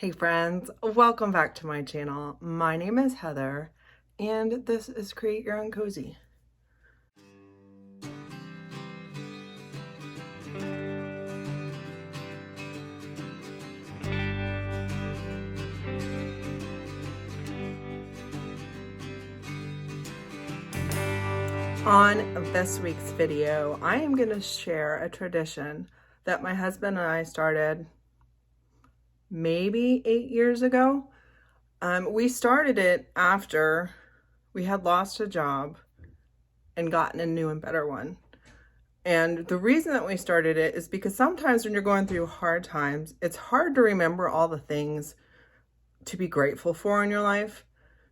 Hey friends, welcome back to my channel. My name is Heather and this is Create Your Own Cozy. On this week's video, I am going to share a tradition that my husband and I started maybe 8 years ago. We started it after we had lost a job and gotten a new and better one. And the reason that we started it is because sometimes when you're going through hard times, it's hard to remember all the things to be grateful for in your life.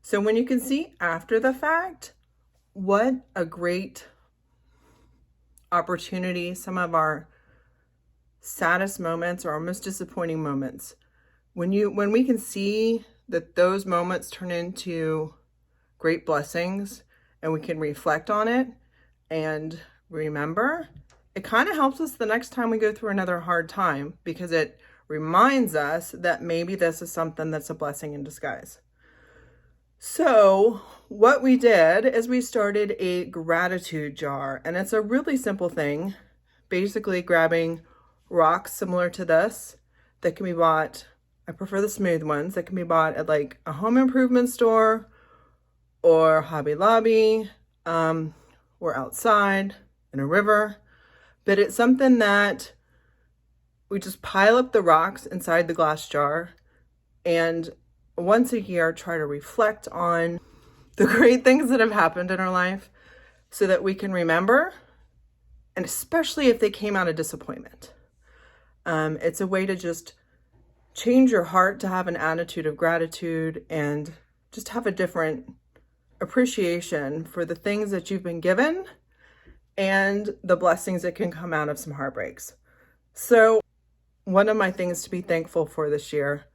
So when you can see after the fact, what a great opportunity some of our saddest moments or our most disappointing moments, when we can see that those moments turn into great blessings and we can reflect on it and remember, it kind of helps us the next time we go through another hard time, because it reminds us that maybe this is something that's a blessing in disguise. So what we did is we started a gratitude jar, and it's a really simple thing, basically grabbing rocks similar to this that can be bought, I prefer the smooth ones, that can be bought at like a home improvement store or Hobby Lobby, or outside in a river. But it's something that we just pile up the rocks inside the glass jar and once a year try to reflect on the great things that have happened in our life so that we can remember, and especially if they came out of disappointment. It's a way to just change your heart to have an attitude of gratitude and just have a different appreciation for the things that you've been given and the blessings that can come out of some heartbreaks. So one of my things to be thankful for this year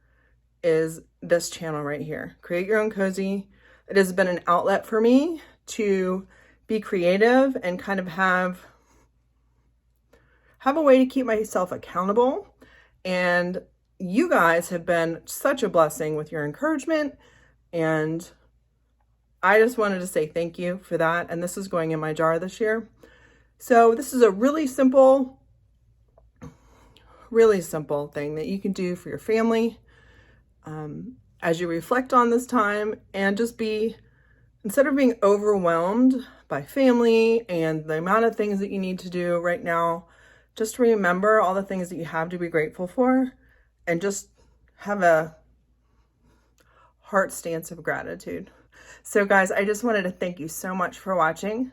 is this channel right here, Create Your Own Cozy. It has been an outlet for me to be creative and kind of have a way to keep myself accountable. And you guys have been such a blessing with your encouragement, and I just wanted to say thank you for that. And this is going in my jar this year. So this is a really simple thing that you can do for your family as you reflect on this time, and just instead of being overwhelmed by family and the amount of things that you need to do right now, just remember all the things that you have to be grateful for and just have a heart stance of gratitude. So guys, I just wanted to thank you so much for watching.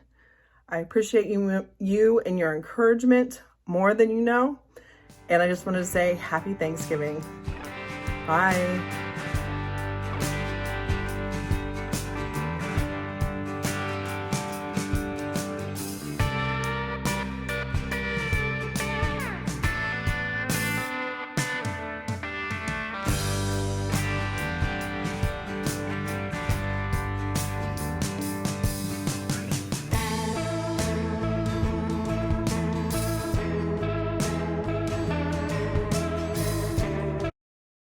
I appreciate you and your encouragement more than you know. And I just wanted to say happy Thanksgiving. Bye.